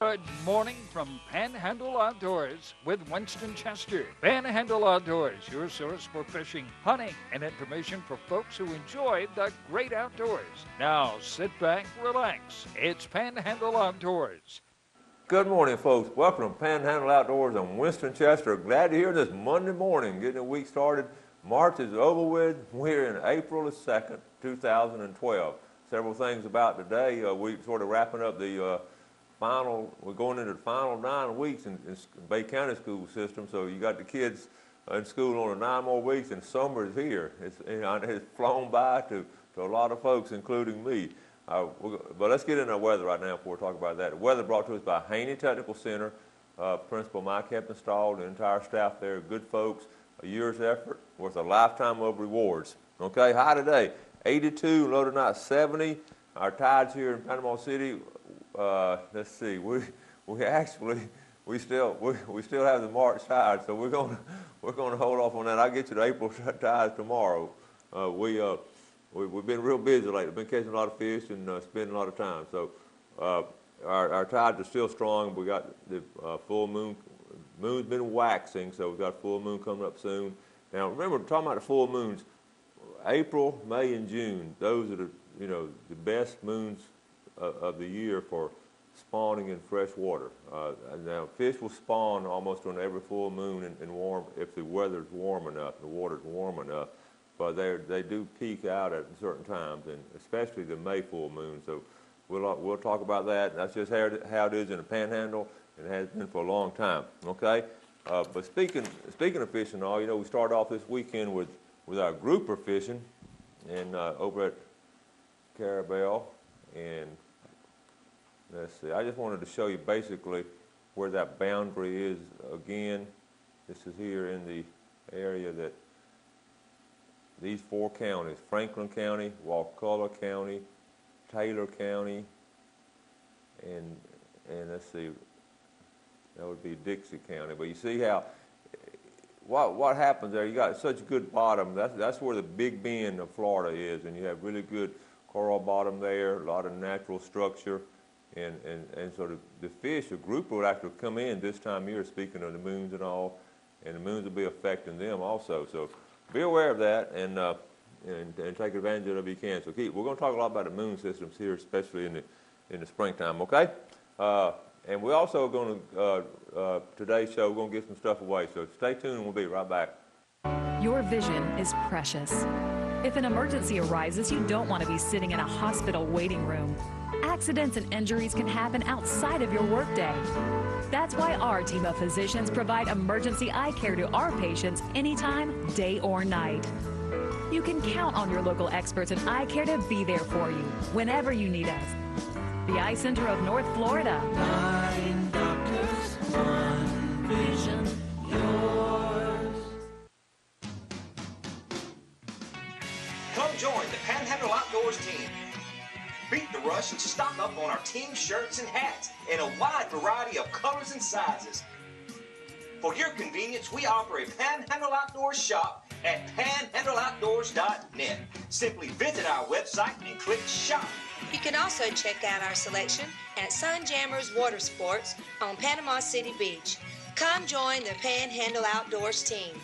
Good morning from Panhandle Outdoors with Winston Chester. Panhandle Outdoors, your source for fishing, hunting, and information for folks who enjoy the great outdoors. Now sit back, relax. It's Panhandle Outdoors. Good morning, folks. Welcome to Panhandle Outdoors. I'm Winston Chester. Glad to hear this Monday morning, getting the week started. March is over with. We're in April the 2nd, 2012. Several things about today. We're sort of wrapping up the we're going into the final 9 weeks in Bay County school system. So you got the kids in school on 9 more weeks, and summer is here. It's flown by to a lot of folks, including me. But let's get into our weather right now before we talk about that. The weather brought to us by Haney Technical Center. Principal Mike Heppenstall, the entire staff there, good folks. A year's effort worth a lifetime of rewards. Okay, high today, 82, low tonight, 70. Our tides here in Panama City, let's see, we still have the March tide, so we're gonna hold off on that. I'll get you the April tides tomorrow. We've been real busy lately. Been catching a lot of fish and spending a lot of time. So our tides are still strong. We got the full moon. Moon's been waxing, so we've got full moon coming up soon. Now remember, talking about the full moons, April, May, and June. Those are the best moons of the year for spawning in fresh water. Now fish will spawn almost on every full moon and warm if the weather's warm enough, the water's warm enough. But they do peak out at certain times, and especially the May full moon. So we'll talk about that. That's just how it is in the Panhandle, and it has been for a long time. Okay, but speaking of fishing, we started off this weekend with our grouper fishing, and over at Carabel, and let's see. I just wanted to show you basically where that boundary is. Again, this is here in the area that. These 4 counties, Franklin County, Wakulla County, Taylor County, and let's see, that would be Dixie County. But you see how, what happens there, you got such good bottom. That's where the Big Bend of Florida is, and you have really good coral bottom there, a lot of natural structure, and so the fish, the grouper would actually come in this time of year, speaking of the moons and all, and the moons will be affecting them also. So be aware of that and take advantage of it if you can. So we're going to talk a lot about the moon systems here, especially in the springtime. Okay, and we're also going to today's show we're going to give some stuff away. So stay tuned, and we'll be right back. Your vision is precious. If an emergency arises, you don't want to be sitting in a hospital waiting room. Accidents and injuries can happen outside of your workday. That's why our team of physicians provide emergency eye care to our patients anytime, day or night. You can count on your local experts in eye care to be there for you whenever you need us. The Eye Center of North Florida. 9 doctors, 1 vision, yours. Come join the Panhandle Outdoors team. Beat the rush and stock up on our team shirts and hats in a wide variety of colors and sizes. For your convenience, we offer a Panhandle Outdoors shop at panhandleoutdoors.net. Simply visit our website and click shop. You can also check out our selection at Sunjammers Water Sports on Panama City Beach. Come join the Panhandle Outdoors team.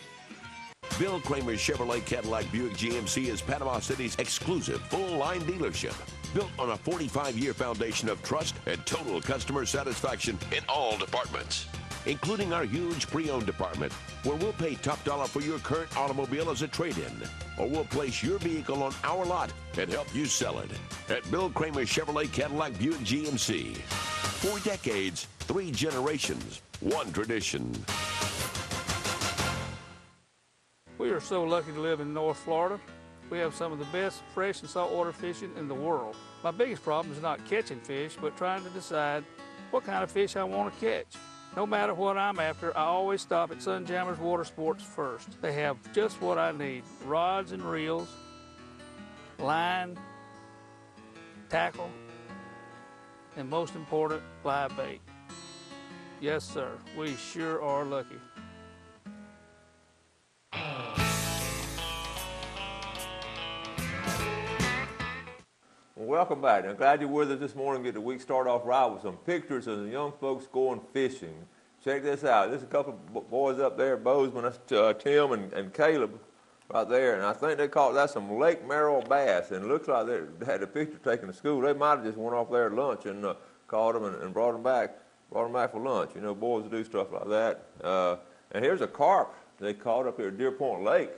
Bill Kramer's Chevrolet Cadillac Buick GMC is Panama City's exclusive full-line dealership. Built on a 45-year foundation of trust and total customer satisfaction in all departments, including our huge pre-owned department, where we'll pay top dollar for your current automobile as a trade-in, or we'll place your vehicle on our lot and help you sell it. At Bill Kramer's Chevrolet Cadillac Buick GMC. 4 decades, 3 generations, 1 tradition. We are so lucky to live in North Florida. We have some of the best fresh and saltwater fishing in the world. My biggest problem is not catching fish, but trying to decide what kind of fish I want to catch. No matter what I'm after, I always stop at Sunjammers Water Sports first. They have just what I need: rods and reels, line, tackle, and most important, live bait. Yes, sir, we sure are lucky. Welcome back. I'm glad you're with us this morning. Get the week started off right with some pictures of the young folks going fishing. Check this out. There's a couple of boys up there at Bozeman. That's Tim and Caleb right there. And I think they caught that some Lake Merrill bass. And it looks like they had a picture taken to school. They might have just went off there at lunch and caught them and brought them back for lunch. You know, boys do stuff like that. And here's a carp they caught up here at Deer Point Lake.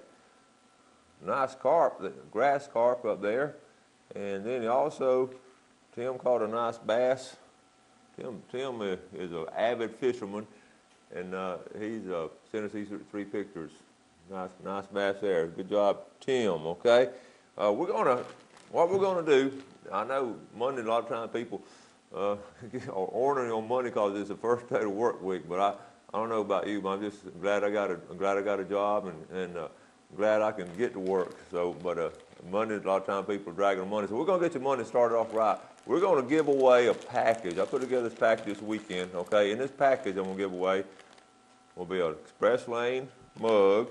Nice carp, the grass carp up there. And then Tim caught a nice bass. Tim is an avid fisherman, and he's sent us these 3 pictures. Nice bass there. Good job, Tim. Okay, what we're gonna do. I know Monday a lot of times people are ordering on Monday because it's the first day of the work week. But I don't know about you, but I'm just glad I got a job and glad I can get to work. So, but Monday, a lot of times people are dragging on Monday. So we're going to get your Monday started off right. We're going to give away a package. I put together this package this weekend, okay? In this package I'm going to give away will be an Express Lane mug,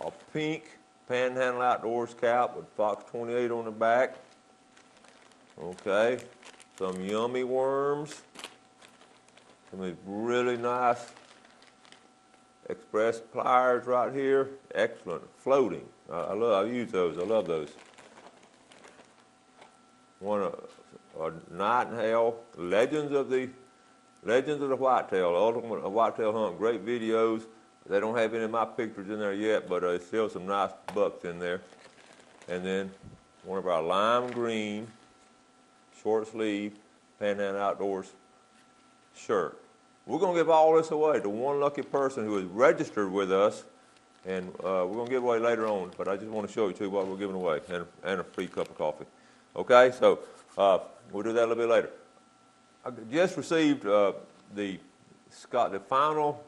a pink Panhandle Outdoors cap with Fox 28 on the back, okay? Some yummy worms, some of these really nice Express pliers right here. Excellent. Floating. I use those. I love those. A Nightingale, Legends of the Whitetail, Ultimate Whitetail Hunt. Great videos. They don't have any of my pictures in there yet, but there's still some nice bucks in there. And then one of our lime green, short sleeve, Panhandle Outdoors shirt. We're going to give all this away to one lucky person who is registered with us, and we're going to give away later on, but I just want to show you too what we're giving away, and a free cup of coffee. Okay, so we'll do that a little bit later. I just received the final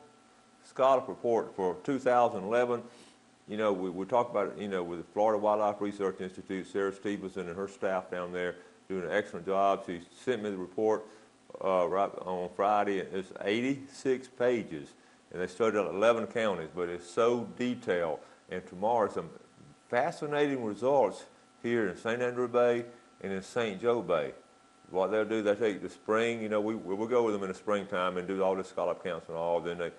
scholarship report for 2011. You know, we talked about it, you know, with the Florida Wildlife Research Institute, Sarah Stevenson and her staff down there doing an excellent job. She sent me the report right on Friday. It's 86 pages, and they studied 11 counties, but it's so detailed. And tomorrow, some fascinating results here in St. Andrew Bay and in St. Joe Bay. What they'll do, they take the spring, you know, we'll go with them in the springtime and do all the scallop counts and all. Then they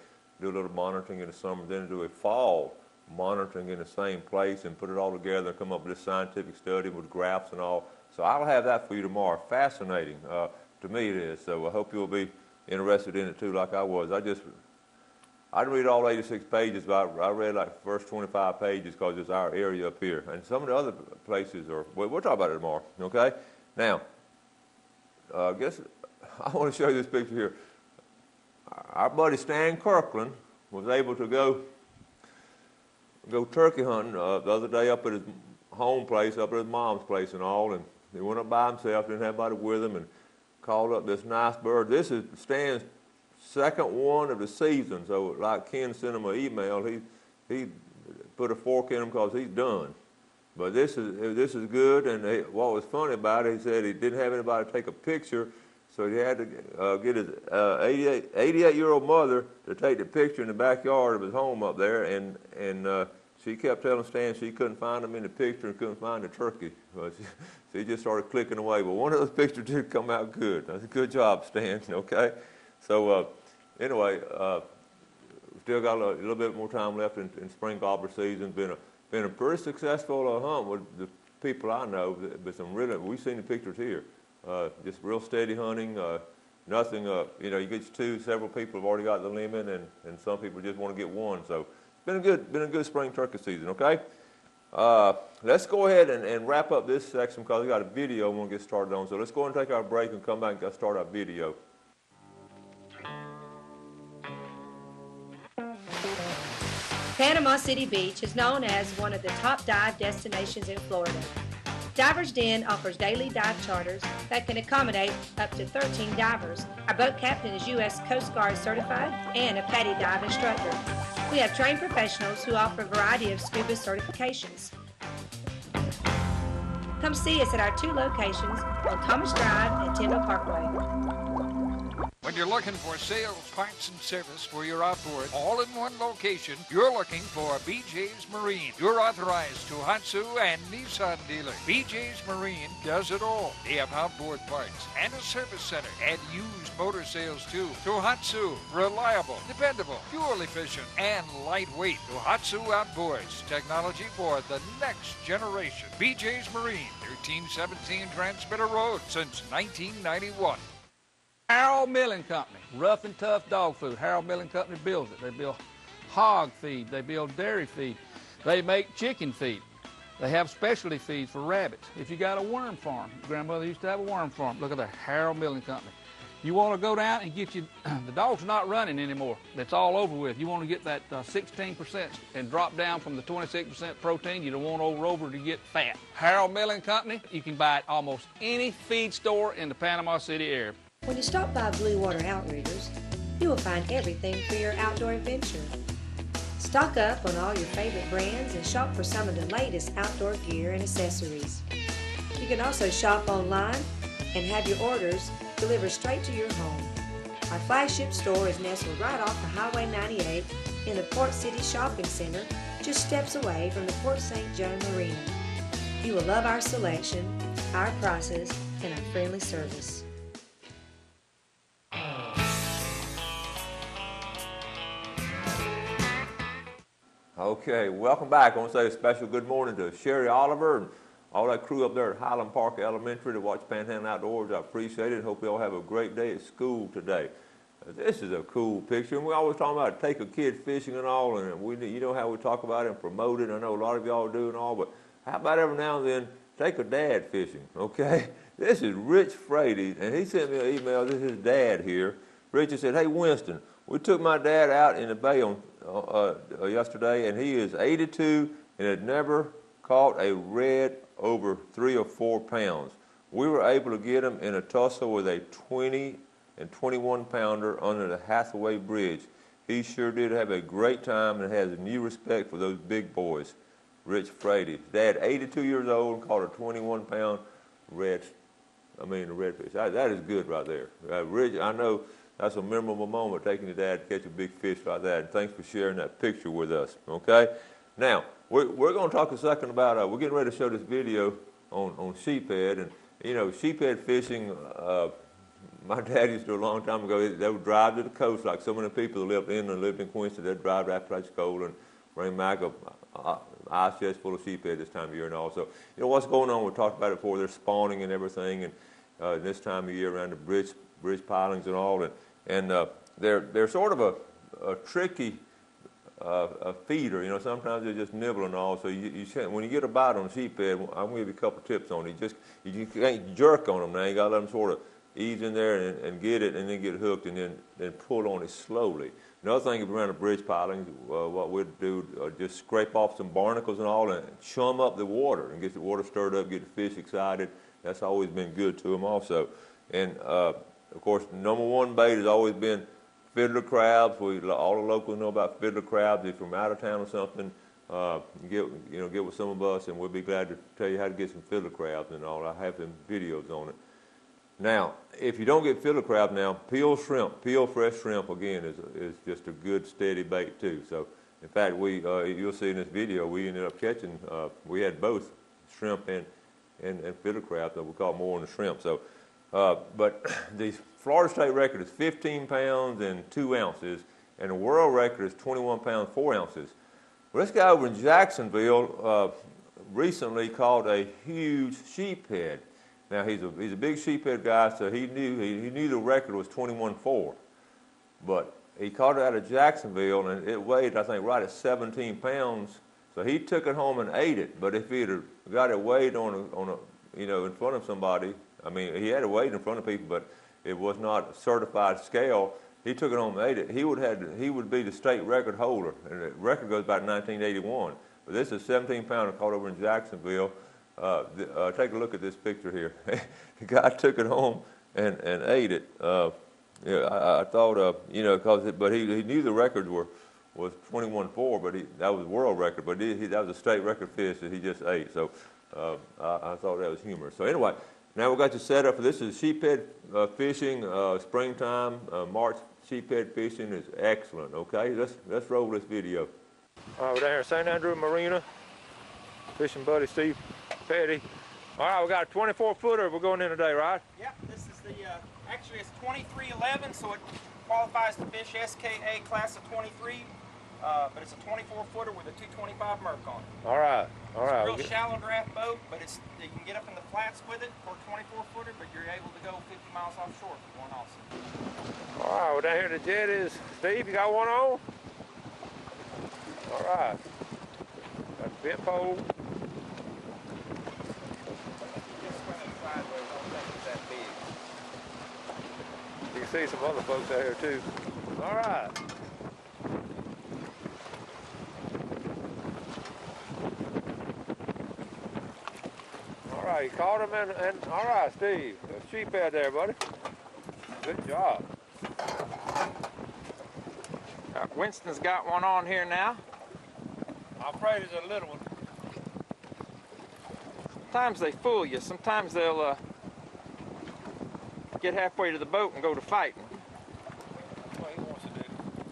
do a little monitoring in the summer, then do a fall monitoring in the same place and put it all together and come up with a scientific study with graphs and all. So I'll have that for you tomorrow. Fascinating. To me it is, so I hope you'll be interested in it too like I was. I didn't read all 86 pages, but I read like the first 25 pages because it's our area up here. And some of the other places are, we'll talk about it tomorrow, okay? Now, I guess I want to show you this picture here. Our buddy Stan Kirkland was able to go turkey hunting the other day up at his home place, up at his mom's place and all, and he went up by himself, didn't have anybody with him, and called up this nice bird. This is Stan's second one of the season, so like Ken sent him an email, he put a fork in him because he's done. But this is good, and what was funny about it, he said he didn't have anybody to take a picture, so he had to get his 88-year-old mother to take the picture in the backyard of his home up there, and she kept telling Stan she couldn't find him in the picture and couldn't find the turkey. She just started clicking away. But one of those pictures did come out good. That's a good job, Stan, okay? So anyway, still got a little bit more time left in spring gobbler season. Been a pretty successful hunt with the people I know. But we've seen the pictures here. Just real steady hunting. Nothing, you know, you get several people have already got the limit, and some people just want to get one. So been a good spring turkey season, okay? Let's go ahead and wrap up this section because we got a video we want to get started on. So let's go and take our break and come back and start our video. Panama City Beach is known as one of the top dive destinations in Florida. Divers Den offers daily dive charters that can accommodate up to 13 divers. Our boat captain is U.S. Coast Guard certified and a PADI dive instructor. We have trained professionals who offer a variety of scuba certifications. Come see us at our 2 locations on Thomas Drive and Tyndall Parkway. When you're looking for sales, parts, and service for your outboard, all in one location, you're looking for BJ's Marine, your authorized Tohatsu and Nissan dealer. BJ's Marine does it all. They have outboard parts and a service center and used motor sales too. Tohatsu, reliable, dependable, fuel efficient, and lightweight. Tohatsu Outboards, technology for the next generation. BJ's Marine, 1317 Transmitter Road since 1991. Harold Milling Company, rough and tough dog food. Harold Milling Company builds it. They build hog feed. They build dairy feed. They make chicken feed. They have specialty feeds for rabbits. If you got a worm farm, grandmother used to have a worm farm. Look at the Harold Milling Company. You want to go down and get you, the dog's not running anymore. It's all over with. You want to get that 16% and drop down from the 26% protein. You don't want over to get fat. Harold Milling Company, you can buy at almost any feed store in the Panama City area. When you stop by Blue Water Outriggers, you will find everything for your outdoor adventure. Stock up on all your favorite brands and shop for some of the latest outdoor gear and accessories. You can also shop online and have your orders delivered straight to your home. Our flagship store is nestled right off the Highway 98 in the Port City Shopping Center, just steps away from the Port St. Joe Marina. You will love our selection, our prices, and our friendly service. Okay, welcome back. I want to say a special good morning to Sherry Oliver and all that crew up there at Highland Park Elementary to watch Panhandle Outdoors. I appreciate it. Hope you all have a great day at school today. This is a cool picture, and we always talk about take a kid fishing and all, and you know how we talk about it and promote it. I know a lot of y'all do and all, but how about every now and then take a dad fishing, okay? This is Rich Frady, and he sent me an email. This is his dad here. Richard said, hey, Winston, we took my dad out in the bay on yesterday, and he is 82 and had never caught a red over 3 or 4 pounds. We were able to get him in a tussle with a 20 and 21 pounder under the Hathaway Bridge. He sure did have a great time and has a new respect for those big boys. Rich Frady. Dad, 82 years old, and caught a 21 pound redfish. That is good right there. Rich, I know that's a memorable moment, taking your dad to catch a big fish like that. And thanks for sharing that picture with us, okay? Now, we're going to talk a second about, we're getting ready to show this video on sheephead. And, you know, sheephead fishing, my dad used to do a long time ago. They would drive to the coast, like so many people who lived in Quincy. They'd drive to Apalachicola and bring back a ice chest full of sheephead this time of year and all. So, you know, what's going on, we talked about it before, they're spawning and everything. And this time of year around the bridge pilings and all. And they're sort of a tricky feeder. You know, sometimes they just nibble and all. So when you get a bite on a sheephead, I'm going to give you a couple tips on it. You can't jerk on them now. You got to let them sort of ease in there and get it, and then get hooked, and then pull on it slowly. Another thing, if around the bridge pilings, what we'd do, just scrape off some barnacles and all, and chum up the water and get the water stirred up, get the fish excited. That's always been good to them also. And of course, number one bait has always been fiddler crabs. All the locals know about fiddler crabs. If you're from out of town or something, get with some of us, and we'll be glad to tell you how to get some fiddler crabs and all. I have some videos on it. Now, if you don't get fiddler crab now, peel fresh shrimp again is just a good steady bait too. So, in fact, you'll see in this video we ended up catching. We had both shrimp and fiddler crab, so we caught more on the shrimp. So. But the Florida state record is 15 pounds and 2 ounces, and the world record is 21 pounds, 4 ounces. Well, this guy over in Jacksonville recently caught a huge sheephead. Now, he's a big sheephead guy, so he knew the record was 21.4. But he caught it out of Jacksonville, and it weighed, I think, right at 17 pounds. So he took it home and ate it. But if he'd have got it weighed in front of somebody, I mean, he had it weighed in front of people, but it was not a certified scale. He took it home and ate it. He would be the state record holder, and the record goes back to 1981. But this is a 17-pounder caught over in Jacksonville. Take a look at this picture here. The guy took it home and ate it. I thought, but he knew the records was 21.4, but that was world record. But that was a state record fish that he just ate. So I thought that was humorous. So anyway. Now we got you set up for this is sheephead fishing, springtime, March sheephead fishing is excellent, okay? Let's roll this video. All right, we're down here at St. Andrew Marina, fishing buddy Steve Petty. All right, we got a 24-footer we're going in today, right? Yep, this is the, actually it's 2311, so it qualifies to fish SKA class of 23, but it's a 24-footer with a 225 Merc on it. All right, all right. It's a real shallow draft boat, but you can get up in the flats with it for a 24-footer, but you're able to go 50 miles offshore for one also. All right, we're down here at the jetties. Steve, you got one on? All right. Got the bent pole. You can see some other folks out here too. All right. All right, you caught him and all right, Steve. A sheephead there, buddy. Good job. Winston's got one on here now. I'm afraid it's a little one. Sometimes they fool you. Sometimes they'll get halfway to the boat and go to fighting. That's what he wants to do.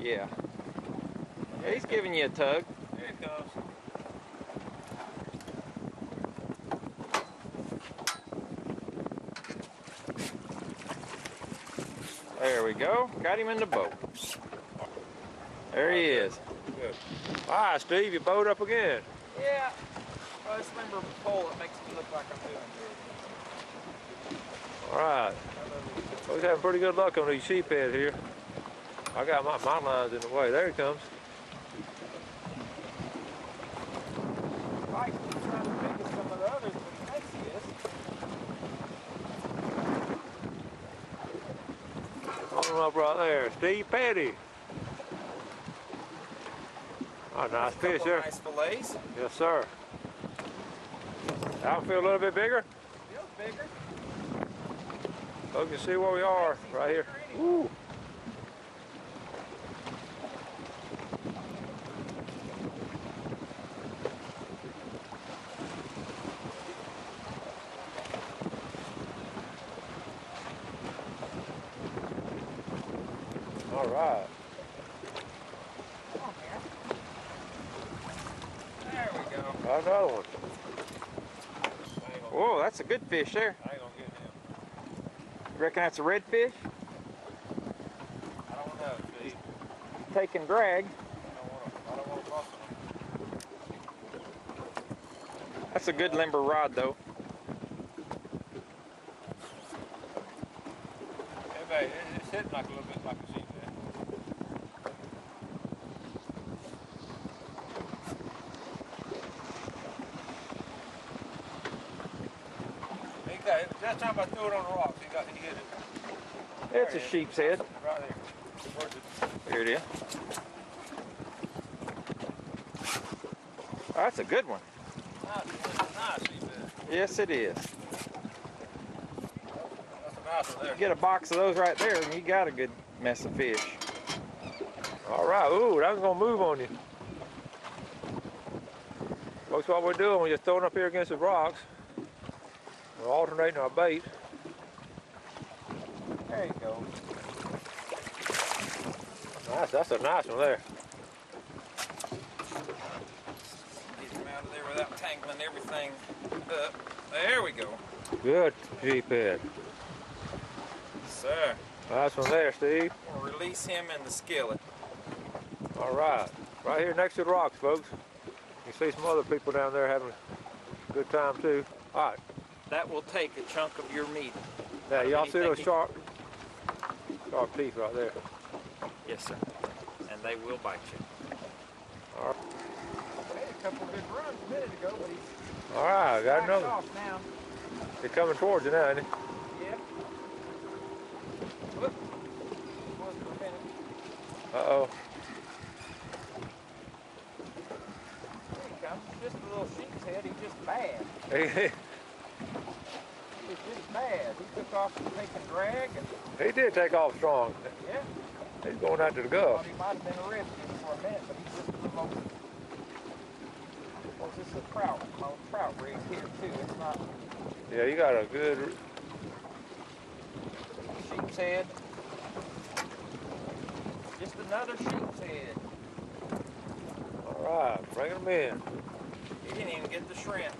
Yeah. He's giving you a tug. Here it comes. There we go. Got him in the boat. There he is. Good. All right, Steve, your boat up again. Yeah. Well, this limber pole that makes me look like I'm doing good. All right. We're having pretty good luck on these sheephead here. I got my lines in the way. There he comes. Right, he's trying to pick at some of the others, but he thinks he is. Hold him up right there. Steve Petty. Oh, nice fish there. Nice fillets. Yes, sir. That one feel a little bit bigger? Feels bigger. So you can see where we are right here. Woo. All right. There we go. Another one. Whoa, that's a good fish there. I ain't gonna get him. You reckon that's a redfish? I don't know, Steve. Taking drag. I don't want to bust him. That's a good limber rod though. Hey, babe, it's hitting like a little bit like a sheephead. Okay, that time I threw it on the rocks, he hit it. It's a sheep's head. Right there. Where's it? Here it is. Oh, that's a good one. Nice sheephead. Yes, it is. That's a nice one there. Get a box of those right there and you got a good mess of fish. All right, ooh, that's gonna move on you. Folks, what we're doing, we're just throwing up here against the rocks. We're alternating our bait. There you go. Nice, that's a nice one there. Get him out of there without tangling everything up. There we go. Good sheephead. Sir. Nice one there, Steve. We'll release him in the skillet. All right, right here next to the rocks, folks. You see some other people down there having a good time too. All right. That will take a chunk of your meat. Now, y'all see those Anything- sharp teeth right there? Yes, sir. And they will bite you. All right. We had a couple of good runs a minute ago, but he's All right, got backed another. off now. He's coming towards you now, isn't he? Yeah. Whoop. Was for a minute. Uh-oh. Here he comes. Just a little sheep's head. He's just bad. He's just bad. He took off from taking drag and He did take off strong. yeah. He's going after the Thought Gulf. he might have been a redfish for a minute, but he's just a little. Well, this is a trout rig here too. It's not. Yeah, you got a good sheep's head. Just another sheep's head. All right, bring them in. You didn't even get the shrimp.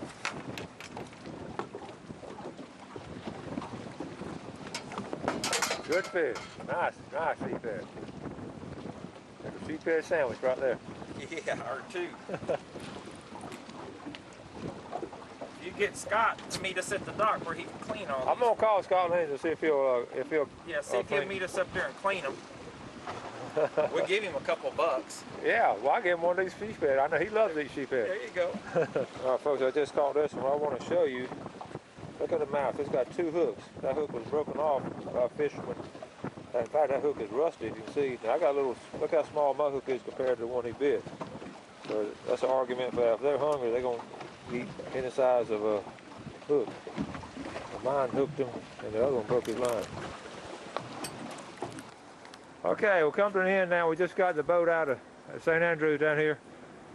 Good fish. Nice, nice sheephead. There's a sheephead sandwich right there. Yeah, or two. You get Scott to meet us at the dock where he can clean all I'm these. gonna call Scott Lane to see if he'll Yeah, see if he'll clean. meet us up there and clean them. We'll give him a couple bucks. Yeah, well, I gave him one of these sheephead. I know he loves these sheephead. There you go. All right, folks, I just caught this one. I want to show you. Look at the mouth. It's got two hooks. That hook was broken off by a fisherman. In fact, that hook is rusty, if you can see. Now, I got a little, look how small my hook is compared to the one he bit. So that's an argument for if they're hungry, they're going to eat any size of a hook. Mine hooked him, and the other one broke his line. Okay, we'll come to an end now. We just got the boat out of St. Andrews down here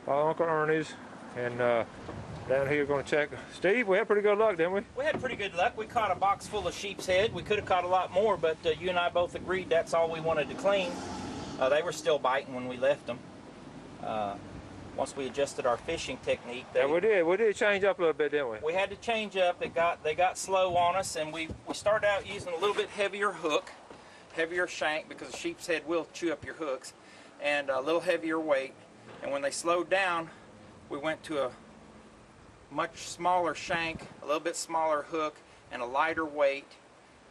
by Uncle Ernie's, and down here going to check. Steve, we had pretty good luck, didn't we? We had pretty good luck. We caught a box full of sheep's head. We could have caught a lot more, but you and I both agreed that's all we wanted to clean. They were still biting when we left them. Once we adjusted our fishing technique, Yeah, we did. We did change up a little bit, didn't we? We had to change up. They got slow on us, and we started out using a little bit heavier hook, heavier shank, because the sheep's head will chew up your hooks, and a little heavier weight. And when they slowed down, we went to a much smaller shank, a little bit smaller hook, and a lighter weight,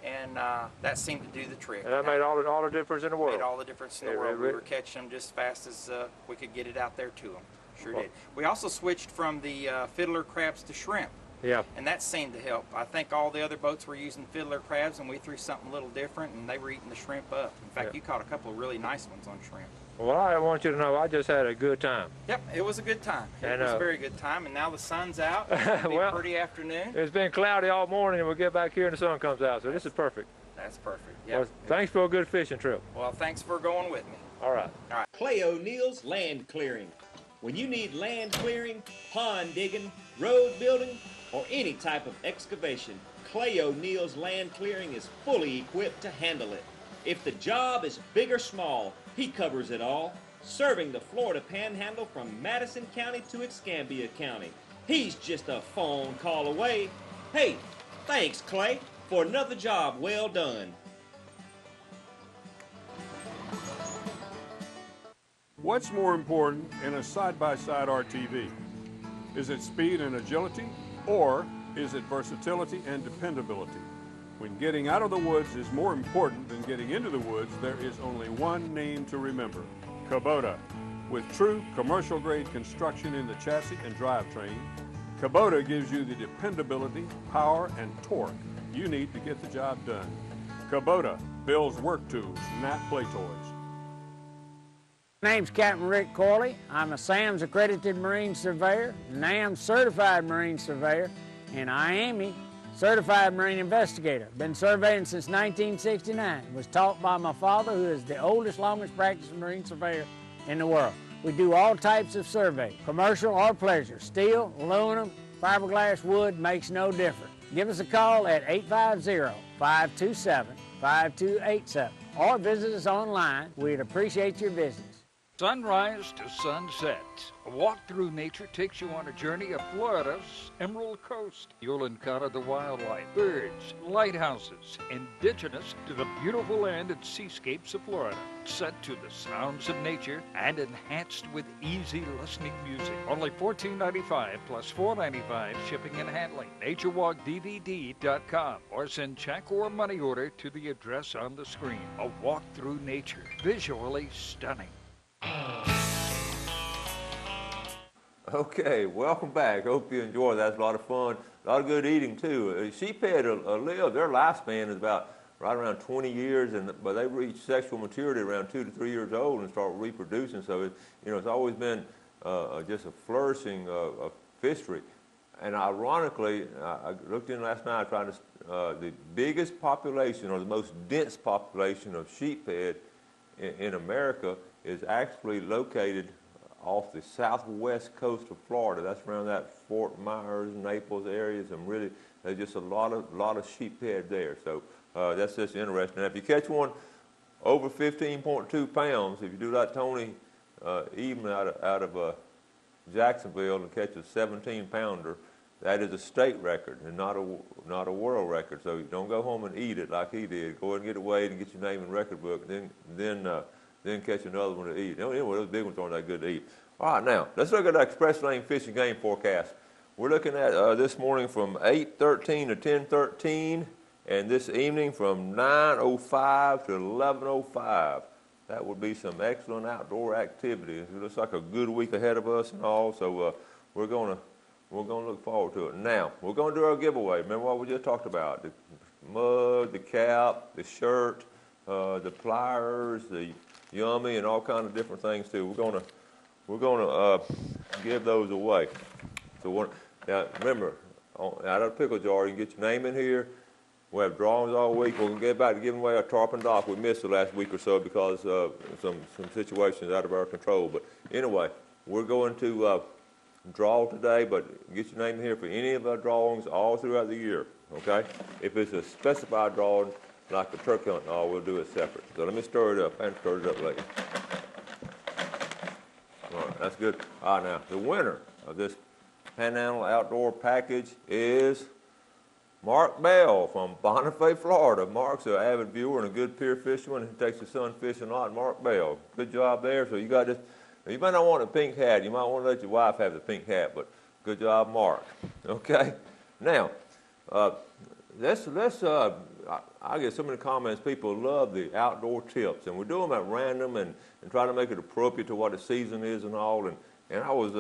and that seemed to do the trick. And that made all the difference in the world. Made all the difference in the world. We were catching them just as fast as we could get it out there to them. Sure did. We also switched from the fiddler crabs to shrimp. Yeah. And that seemed to help. I think all the other boats were using fiddler crabs, and we threw something a little different, and they were eating the shrimp up. In fact, you caught a couple of really nice ones on shrimp. Well, I want you to know I just had a good time. Yep, it was a good time. It was a very good time, and now the sun's out. It'll be a pretty afternoon. It's been cloudy all morning, and we'll get back here and the sun comes out, so this is perfect. That's perfect. Yeah. Well, thanks for a good fishing trip. Well, thanks for going with me. All right. All right. Clay O'Neill's Land Clearing. When you need land clearing, pond digging, road building, or any type of excavation, Clay O'Neill's Land Clearing is fully equipped to handle it. If the job is big or small, he covers it all, serving the Florida Panhandle from Madison County to Escambia County. He's just a phone call away. Hey, thanks, Clay, for another job well done. What's more important in a side-by-side RTV? Is it speed and agility, or is it versatility and dependability? When getting out of the woods is more important than getting into the woods, there is only one name to remember: Kubota. With true commercial-grade construction in the chassis and drivetrain, Kubota gives you the dependability, power, and torque you need to get the job done. Kubota builds work tools, not play toys. My name's Captain Rick Corley. I'm a SAMS accredited Marine Surveyor, NAM certified Marine Surveyor, and IAME certified Marine Investigator. Been surveying since 1969. Was taught by my father, who is the oldest, longest practicing Marine Surveyor in the world. We do all types of survey, commercial or pleasure. Steel, aluminum, fiberglass, wood, makes no difference. Give us a call at 850-527-5287 or visit us online. We'd appreciate your visits. Sunrise to sunset. A walk through nature takes you on a journey of Florida's Emerald Coast. You'll encounter the wildlife, birds, lighthouses, indigenous to the beautiful land and seascapes of Florida. Set to the sounds of nature and enhanced with easy listening music. Only $14.95 plus $4.95 shipping and handling. NatureWalkDVD.com or send check or money order to the address on the screen. A walk through nature. Visually stunning. Okay, welcome back. Hope you enjoyed that. That's a lot of fun. A lot of good eating, too. Sheephead live, their lifespan is about right around 20 years, but they reach sexual maturity around 2 to 3 years old and start reproducing. So, it's always been just a flourishing of fishery. And ironically, I looked in last night trying to, the biggest population or the most dense population of sheephead in America is actually located off the southwest coast of Florida. That's around that Fort Myers, Naples areas, and really there's just a lot of sheephead there. So That's just interesting. And if you catch one over 15.2 pounds, if you do like Tony Even out of Jacksonville and catch a 17-pounder, that is a state record and not a world record. So you don't go home and eat it like he did. Go ahead and get it weighed and get your name in the record book, and then catch another one to eat. Anyway, those big ones aren't that good to eat. All right, now let's look at the Express Lane Fishing Game forecast. We're looking at this morning from 8:13 to 10:13, and this evening from 9:05 to 11:05. That would be some excellent outdoor activity. It looks like a good week ahead of us and all, so we're gonna look forward to it. Now, we're gonna do our giveaway. Remember what we just talked about? The mug, the cap, the shirt, the pliers, the yummy, and all kinds of different things too. We're gonna give those away. So now remember, out of the pickle jar, you can get your name in here. We have drawings all week. We'll get back to giving away our tarpon dock. We missed the last week or so because of some situations out of our control. But anyway, we're going to draw today, but get your name in here for any of our drawings all throughout the year, okay? If it's a specified drawing, like the turkey hunt and all, we'll do it separate. So let me stir it up. I haven't stirred it up later. All right, that's good. All right, now, the winner of this Panhandle Outdoor Package is Mark Bell from Bonifay, Florida. Mark's an avid viewer and a good pier fisherman. He takes his son fishing a lot. Mark Bell, good job there. So you got this. You might not want a pink hat. You might want to let your wife have the pink hat, but good job, Mark. Okay. Now, I get so many comments. People love the outdoor tips, and we do them at random and try to make it appropriate to what the season is and all. And I was,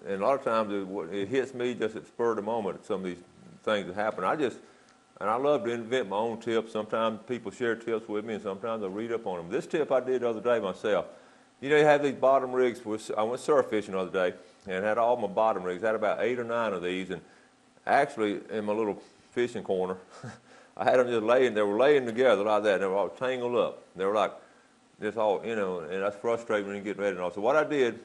and a lot of times it hits me just at spur of the moment. Some of these things that happen. I love to invent my own tips. Sometimes people share tips with me, and sometimes I read up on them. This tip I did the other day myself. You know, you have these bottom rigs. I went surf fishing the other day and had all my bottom rigs. I had about 8 or 9 of these, and actually in my little fishing corner, I had them just laying. They were laying together like that, and they were all tangled up. They were like just all, you know, and that's frustrating when you get ready and all. So what I did,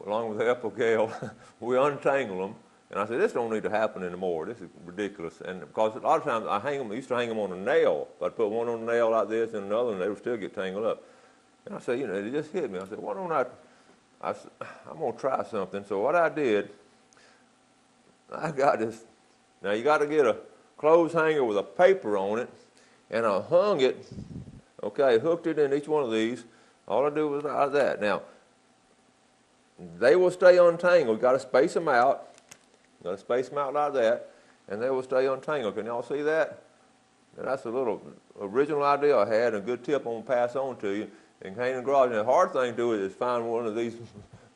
along with the help of Gail, we untangled them. And I said, this don't need to happen anymore. This is ridiculous. And because a lot of times I used to hang them on a nail. I'd put one on a nail like this and another, and they would still get tangled up. And I said, you know, it just hit me. I said, why don't I'm going to try something. So what I did, I got this. Now you got to get a clothes hanger with a paper on it, and I hung it, okay, hooked it in each one of these. All I do was like that. Now, they will stay untangled. You got to space them out. Got to space them out like that, and they will stay untangled. Can y'all see that? And that's a little original idea I had, and a good tip I'm going to pass on to you. And hang in the garage. And the hard thing to do is find one of these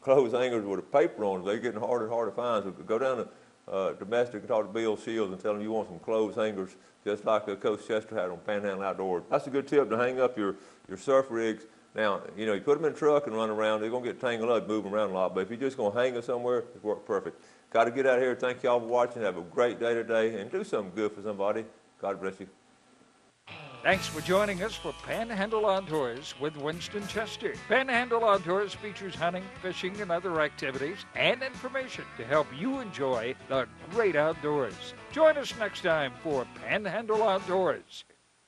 clothes hangers with a paper on it. They're getting harder and harder to find. So go down to Domestic and talk to Bill Shields and tell him you want some clothes hangers just like Coach Chester had on Panhandle Outdoors. That's a good tip to hang up your surf rigs. Now, you know, you put them in a truck and run around. They're going to get tangled up, moving around a lot. But if you're just going to hang it somewhere, it works perfect. Got to get out here. Thank y'all for watching. Have a great day today, and do something good for somebody. God bless you. Thanks for joining us for Panhandle Outdoors with Winston Chester. Panhandle Outdoors features hunting, fishing, and other activities and information to help you enjoy the great outdoors. Join us next time for Panhandle Outdoors.